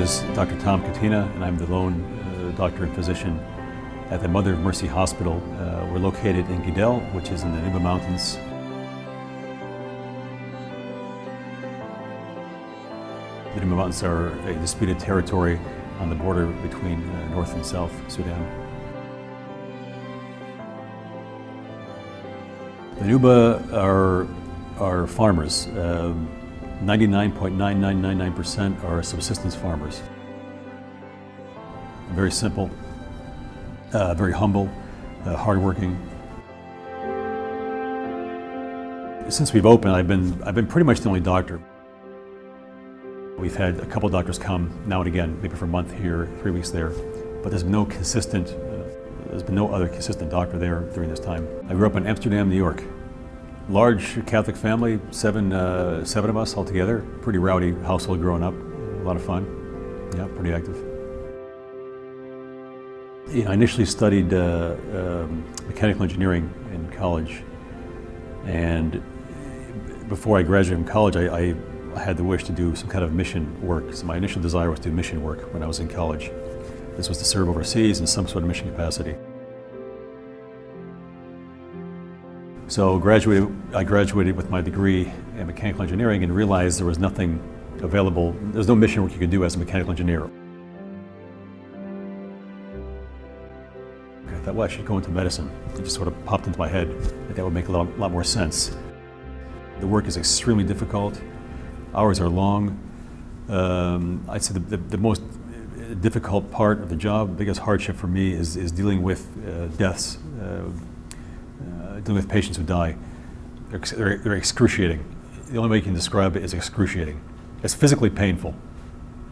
is Dr. Tom Catena, and I'm the lone doctor and physician at the Mother of Mercy Hospital. We're located in Gidel, which is in the Nuba Mountains. The Nuba Mountains are a disputed territory on the border between North and South Sudan. The Nuba are farmers. 99.9999% are subsistence farmers. Very simple, very humble, hardworking. Since we've opened, I've been pretty much the only doctor. We've had a couple doctors come now and again, maybe for a month here, 3 weeks there, but there's been no other consistent doctor there during this time. I grew up in Amsterdam, New York. Large Catholic family, seven of us all together. Pretty rowdy household growing up, a lot of fun. Yeah, pretty active. I initially studied mechanical engineering in college, and before I graduated from college, I had the wish to do some kind of mission work. So my initial desire was to do mission work when I was in college. This was to serve overseas in some sort of mission capacity. So I graduated with my degree in mechanical engineering and realized there was nothing available. There's no mission work you could do as a mechanical engineer. I thought, well, I should go into medicine. It just sort of popped into my head that would make a lot more sense. The work is extremely difficult. Hours are long. I'd say the most difficult part of the job, the biggest hardship for me is dealing with deaths. Dealing with patients who die. They're excruciating. The only way you can describe it is excruciating. It's physically painful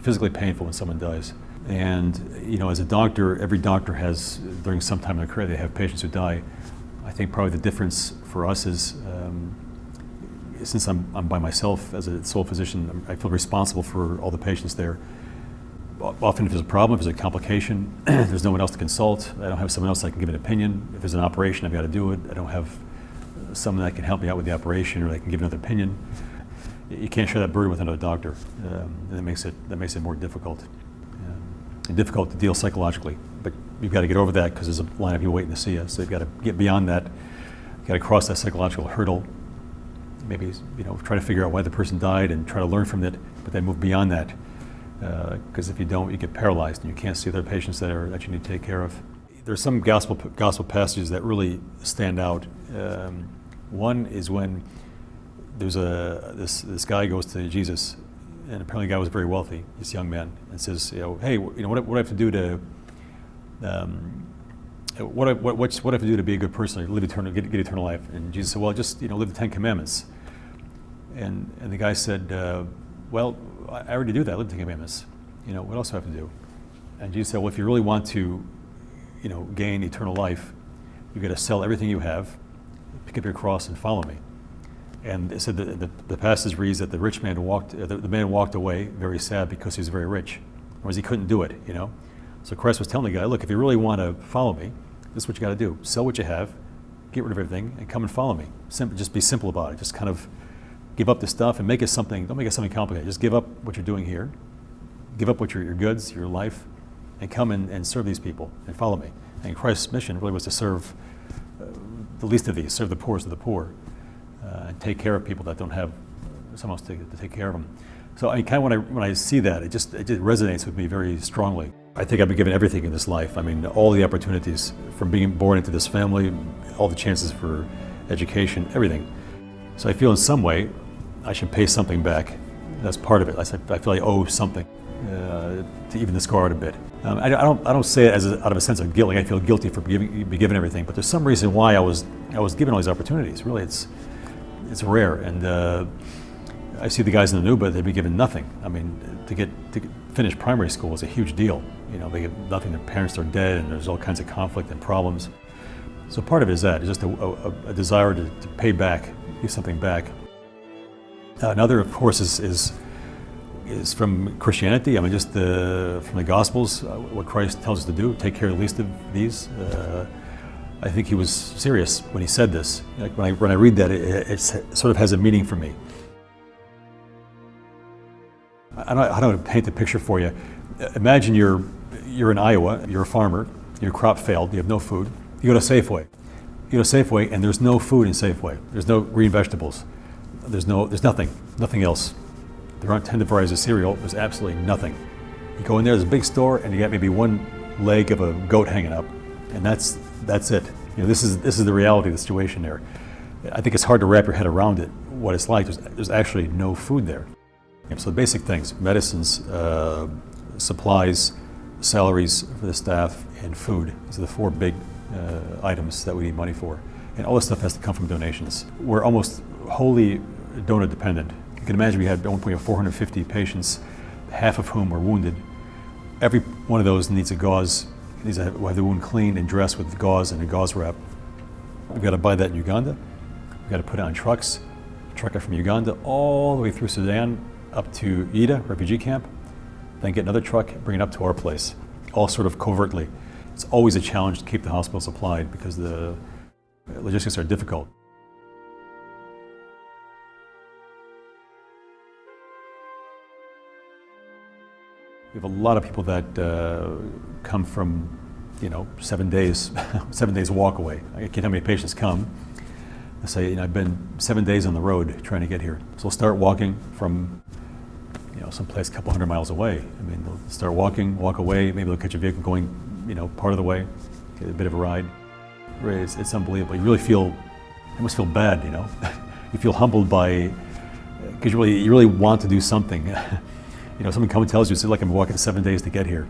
when someone dies. And as a doctor, every doctor has, during some time in their career, they have patients who die. I think probably the difference for us is, since I'm by myself as a sole physician, I feel responsible for all the patients there. Often if there's a problem, if there's a complication, there's no one else to consult. I don't have someone else I can give an opinion. If there's an operation, I've got to do it. I don't have someone that can help me out with the operation or that can give another opinion. You can't share that burden with another doctor. And that makes it more difficult. And difficult to deal psychologically. But you've got to get over that because there's a line of people waiting to see us. So you've got to get beyond that. You've got to cross that psychological hurdle. Maybe try to figure out why the person died and try to learn from it, but then move beyond that. Because if you don't, you get paralyzed and you can't see other patients that you need to take care of. There's some gospel passages that really stand out. One is when there's this guy goes to Jesus, and apparently the guy was very wealthy, this young man, and says, hey, what do I have to do to what do I have to do to be a good person, live eternal, get eternal life? And Jesus said, well, just live the 10 Commandments. And the guy said, well, I already do that. I live the 10 Commandments. What else do I have to do? And Jesus said, well, if you really want to, gain eternal life, you've got to sell everything you have, pick up your cross, and follow me. And it said the passage reads that the rich man the man walked away very sad because he was very rich, whereas he couldn't do it. So Christ was telling the guy, look, if you really want to follow me, this is what you got to do: sell what you have, get rid of everything, and come and follow me. Just be simple about it. Just kind of give up the stuff and make it something. Don't make it something complicated. Just give up what you're doing here, give up what your goods, your life, and come and serve these people and follow me. And Christ's mission really was to serve the least of these, serve the poorest of the poor, and take care of people that don't have someone else to take care of them. So when I see that, it just resonates with me very strongly. I think I've been given everything in this life. I mean, all the opportunities from being born into this family, all the chances for education, everything. So I feel in some way I should pay something back. That's part of it. I feel I owe something to even this guard a bit. I don't say it out of a sense of guilt. Like I feel guilty for being given everything, but there's some reason why I was given all these opportunities. Really, it's rare, and I see the guys in the Nuba, they've been given nothing. I mean, to finish primary school is a huge deal. They get nothing. Their parents are dead, and there's all kinds of conflict and problems. So part of it is that, it's just a desire to pay back, give something back. Another, of course, is from Christianity. I mean, just from the Gospels, what Christ tells us to do, take care of the least of these. I think he was serious when he said this. Like when I read that, it sort of has a meaning for me. I don't know how to paint the picture for you, Imagine you're in Iowa, you're a farmer, your crop failed, you have no food. You go to Safeway. You go to Safeway and there's no food in Safeway. There's no green vegetables. There's nothing else. There aren't 10 varieties of cereal. There's absolutely nothing. You go in there's a big store and you got maybe one leg of a goat hanging up, and that's it. This is the reality of the situation there. I think it's hard to wrap your head around it, what it's like. There's actually no food there. So the basic things, medicines, supplies, salaries for the staff, and food. These are the four big items that we need money for. And all this stuff has to come from donations. We're almost wholly donor dependent. You can imagine we had at one point 450 patients, half of whom were wounded. Every one of those needs a gauze, needs to have the wound cleaned and dressed with gauze and a gauze wrap. We've got to buy that in Uganda. We've got to put it on trucks, truck it from Uganda all the way through Sudan up to Ida refugee camp, then get another truck, bring it up to our place, all sort of covertly. It's always a challenge to keep the hospital supplied because the logistics are difficult. We have a lot of people that come from, 7 days, 7 days walk away. I can't tell how many patients come. They say, I've been 7 days on the road trying to get here. So we'll start walking from, someplace a couple hundred miles away. They'll start walking, walk away, maybe they'll catch a vehicle going, part of the way, get a bit of a ride. It's unbelievable. You almost feel bad, You feel humbled because you really want to do something. Someone comes and tells you, it's like I'm walking 7 days to get here.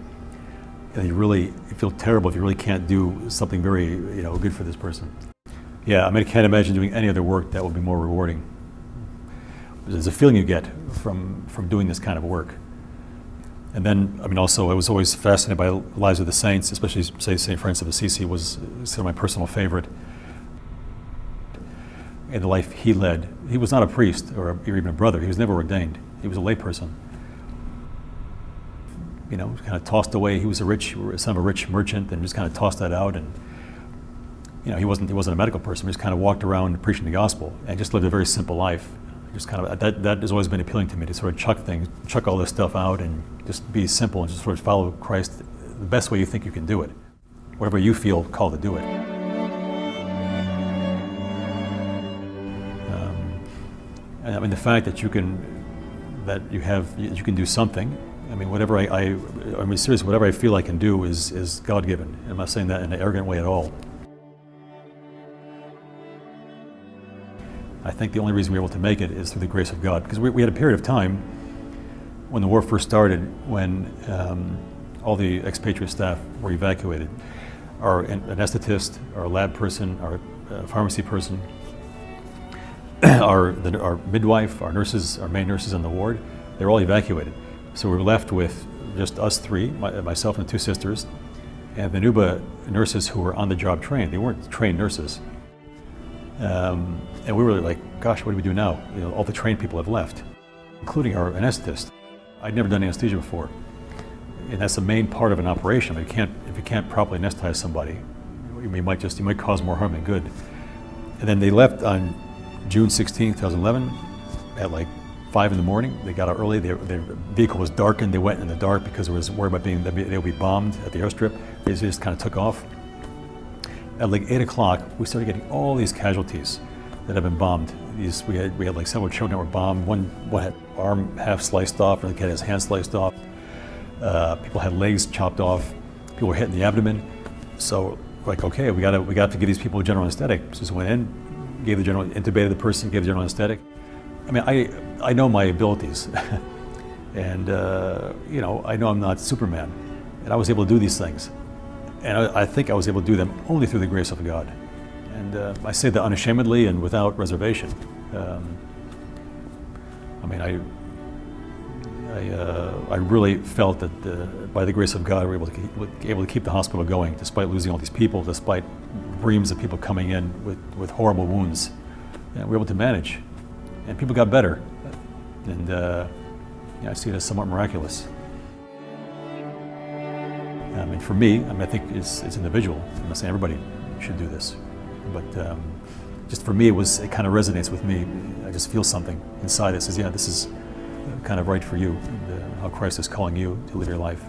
And you feel terrible if you really can't do something very, good for this person. Yeah, I can't imagine doing any other work that would be more rewarding. There's a feeling you get from doing this kind of work. And then, also, I was always fascinated by the lives of the saints, especially, say, St. Francis of Assisi was sort of my personal favorite. And the life he led. He was not a priest or even a brother. He was never ordained. He was a layperson. Kind of tossed away. He was son of a rich merchant, and just kind of tossed that out. And he wasn't a medical person. He just kind of walked around preaching the gospel and just lived a very simple life. Just kind of that has always been appealing to me, to sort of chuck all this stuff out and just be simple and just sort of follow Christ the best way you think you can do it, whatever you feel called to do it. And the fact that you can do something. Whatever seriously, whatever I feel I can do is God-given. I'm not saying that in an arrogant way at all. I think the only reason we were able to make it is through the grace of God. Because we had a period of time when the war first started, when all the expatriate staff were evacuated. Our anesthetist, our lab person, our pharmacy person, our midwife, our nurses, our main nurses on the ward, they were all evacuated. So we were left with just us three, myself and two sisters, and the Nuba nurses who were on the job trained. They weren't trained nurses. And we were like, gosh, what do we do now? All the trained people have left, including our anesthetist. I'd never done anesthesia before. And that's the main part of an operation. If you can't properly anesthetize somebody, you might cause more harm than good. And then they left on June 16, 2011, at like 5 in the morning. They got out early. Their vehicle was darkened. They went in the dark because it was worried about they would be bombed at the airstrip. They just kind of took off. At like 8 o'clock, we started getting all these casualties that have been bombed. We had like several children that were bombed. One had arm half sliced off, and had his hand sliced off. People had legs chopped off. People were hit in the abdomen. So like, okay, we got to give these people a general anesthetic. So just went in, intubated the person, gave the general anesthetic. I know my abilities, and I know I'm not Superman, and I was able to do these things. And I think I was able to do them only through the grace of God. And I say that unashamedly and without reservation. I really felt that by the grace of God, we were able to keep the hospital going, despite losing all these people, despite reams of people coming in with horrible wounds. And we were able to manage. And people got better. And I see it as somewhat miraculous. For me, I think it's individual. I'm not saying everybody should do this, but just for me, it kind of resonates with me. I just feel something inside that says, yeah, this is kind of right for you, and how Christ is calling you to live your life.